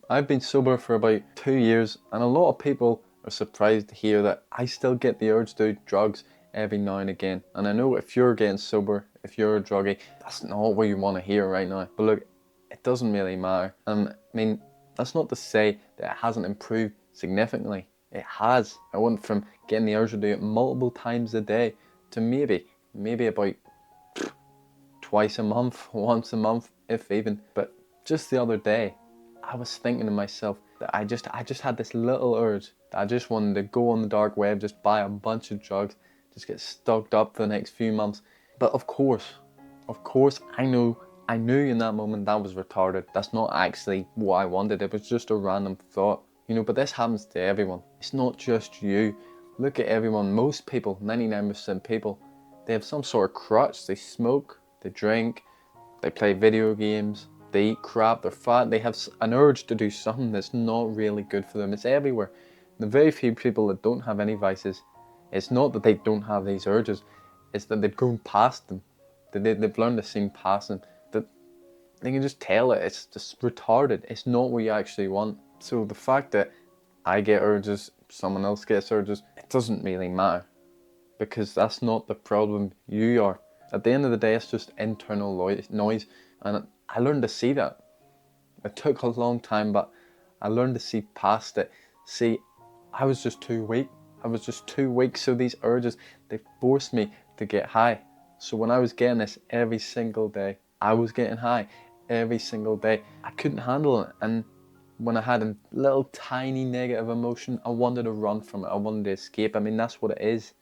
I've been sober for about 2 years, and a lot of people are surprised to hear that I still get the urge to do drugs every now and again. And I know if you're getting sober, if you're a druggie, that's not what you want to hear right now. But look, it doesn't really matter. And I mean, that's not to say that it hasn't improved significantly. It has. I went from getting the urge to do it multiple times a day to maybe about twice a month, once a month, if even. But just the other day, I was thinking to myself that I just had this little urge that I just wanted to go on the dark web, just buy a bunch of drugs, just get stocked up for the next few months. But of course, I knew in that moment that was retarded. That's not actually what I wanted. It was just a random thought, but this happens to everyone. It's not just you. Look at everyone. Most people, 99% people, they have some sort of crutch. They smoke, they drink, they play video games, they eat crap, they're fat, they have an urge to do something that's not really good for them. It's everywhere. The very few people that don't have any vices, it's not that they don't have these urges, it's that they've grown past them. They've learned to see past them. That they can just tell it. It's just retarded. It's not what you actually want. So the fact that I get urges, someone else gets urges, it doesn't really matter, because that's not the problem. You are. At the end of the day, it's just internal noise, and I learned to see that. It took a long time, but I learned to see past it. See, I was just too weak. I was just too weak. So these urges, they forced me to get high. So when I was getting this every single day, I was getting high every single day. I couldn't handle it, and when I had a little tiny negative emotion, I wanted to run from it. I wanted to escape. I mean, that's what it is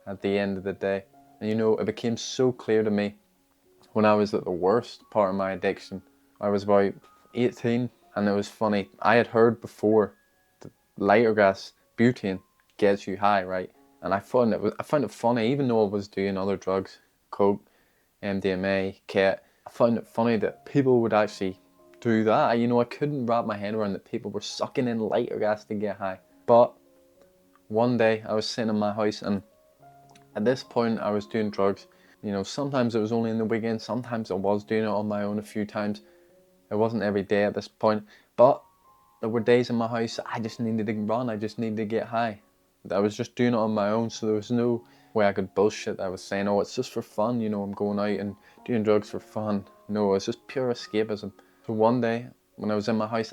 at the end of the day. And it became so clear to me when I was at the worst part of my addiction. I was about 18, and it was funny. I had heard before that lighter gas, butane, gets you high, right? And I found it funny, even though I was doing other drugs, coke, MDMA, ket. I found it funny that people would actually do that. I couldn't wrap my head around that people were sucking in lighter gas to get high. But one day I was sitting in my house, and at this point I was doing drugs. Sometimes it was only in the weekend, sometimes I was doing it on my own a few times. It wasn't every day at this point, but there were days in my house I just needed to run, I just needed to get high. I was just doing it on my own, so there was no way I could bullshit. I was saying, oh, it's just for fun, I'm going out and doing drugs for fun. No, it's just pure escapism. So one day, when I was in my house,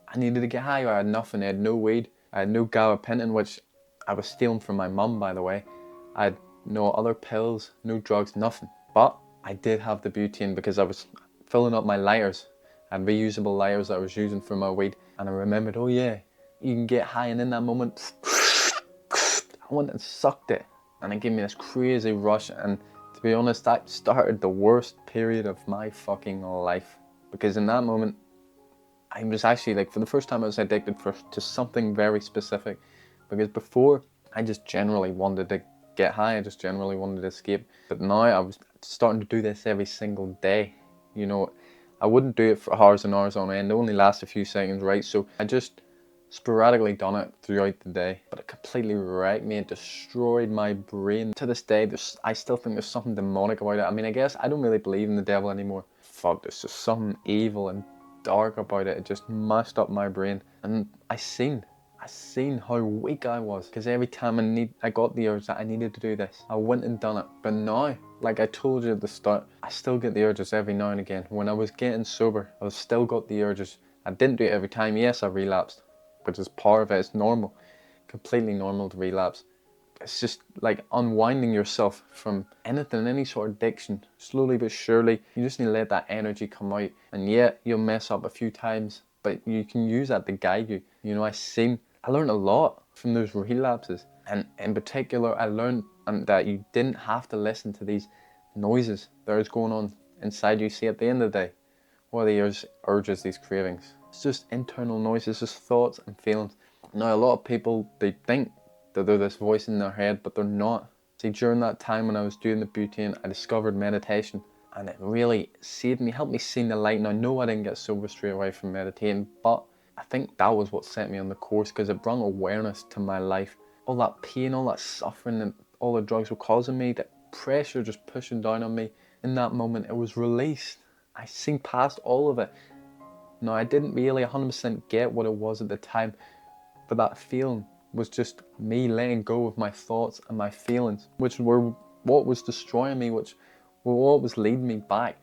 I needed to get high. I had nothing. I had no weed. I had no gabapentin, which I was stealing from my mum, by the way. I had no other pills, no drugs, nothing. But I did have the butane because I was filling up my lighters. I had reusable lighters that I was using for my weed. And I remembered, oh yeah, you can get high. And in that moment, I went and sucked it. And it gave me this crazy rush. And to be honest, that started the worst period of my fucking life. Because in that moment, I was actually, like, for the first time I was addicted to something very specific. Because before, I just generally wanted to get high, I just generally wanted to escape. But now I was starting to do this every single day. I wouldn't do it for hours and hours on end. It only lasts a few seconds, right? So I just sporadically done it throughout the day. But it completely wrecked me. It destroyed my brain. To this day, I still think there's something demonic about it. I mean, I guess I don't really believe in the devil anymore. Fuck, there's just something evil and dark about it. It just mashed up my brain, and I seen how weak I was, because every time I got the urge that I needed to do this, I went and done it. But now, like I told you at the start, I still get the urges every now and again. When I was getting sober, I still got the urges. I didn't do it every time. Yes, I relapsed, which is part of it. It's normal, completely normal to relapse. It's just like unwinding yourself from anything, any sort of addiction. Slowly but surely, you just need to let that energy come out. And yeah, you'll mess up a few times, but you can use that to guide you. I learned a lot from those relapses. And in particular, I learned that you didn't have to listen to these noises that is going on inside you. See, at the end of the day, what are the urges, these cravings? It's just internal noises, just thoughts and feelings. Now, a lot of people, they think that they're this voice in their head, but they're not. See, during that time when I was doing the butane, I discovered meditation, and it really saved me, helped me see the light. Now, I know I didn't get sober straight away from meditating, but I think that was what set me on the course, because it brought awareness to my life. All that pain, all that suffering, and all the drugs were causing me, that pressure just pushing down on me. In that moment, it was released. I seen past all of it. No, I didn't really 100% get what it was at the time, but that feeling was just me letting go of my thoughts and my feelings, which were what was destroying me, which were what was leading me back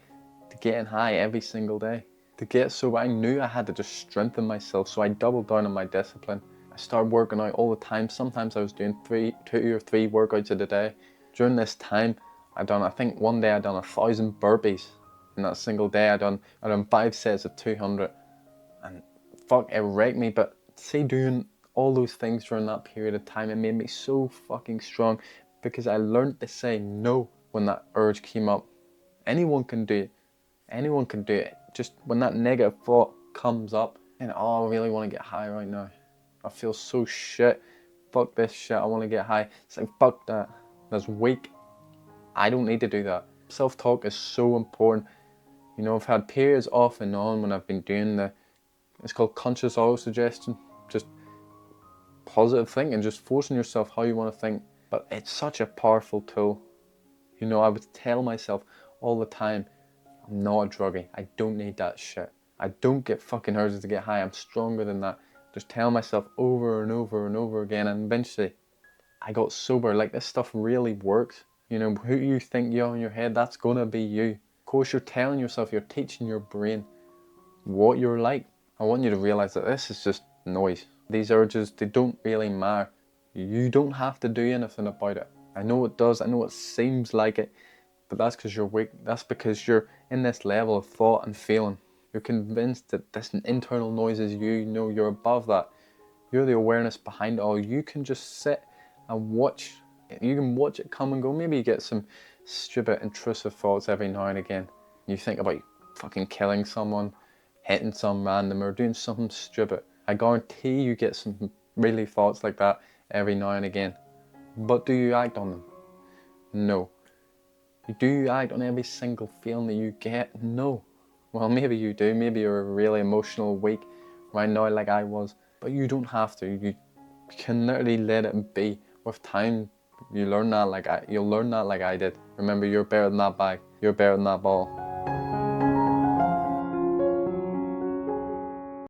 to getting high every single day. To get sober, I knew I had to just strengthen myself, so I doubled down on my discipline. I started working out all the time. Sometimes I was doing 2 or 3 workouts a day. During this time, I think one day I done 1,000 burpees. In that single day, I done 5 sets of 200, and fuck, it wrecked me. But see, doing all those things during that period of time, it made me so fucking strong, because I learned to say no when that urge came up. Anyone can do it. Anyone can do it. Just when that negative thought comes up and, oh, I really want to get high right now. I feel so shit. Fuck this shit. I want to get high. It's like, fuck that. That's weak. I don't need to do that. Self-talk is so important. You know, I've had periods off and on when I've been doing it's called conscious auto-suggestion. Just positive thinking, just forcing yourself how you want to think. But it's such a powerful tool. You know, I would tell myself all the time, I'm not a druggie. I don't need that shit. I don't get fucking urges to get high. I'm stronger than that. Just tell myself over and over and over again, and eventually I got sober. Like, this stuff really works. You know, who you think you are in your head, that's gonna be you. Of course, you're telling yourself, you're teaching your brain what you're like. I want you to realize that this is just noise. These urges, they don't really matter. You don't have to do anything about it. I know it does, I know it seems like it, but that's because you're weak. That's because you're in this level of thought and feeling. You're convinced that this internal noise is you. You know, you're above that. You're the awareness behind it all. You can just sit and watch. You can watch it come and go. Maybe you get some stupid intrusive thoughts every now and again. You think about fucking killing someone, hitting some random, or doing something stupid. I guarantee you get some really thoughts like that every now and again. But do you act on them? No. Do you act on every single feeling that you get? No. Well, maybe you do. Maybe you're really emotional, weak right now, like I was. But you don't have to. You can literally let it be. With time, you'll learn that like I did. Remember, you're better than that bag. You're better than that ball.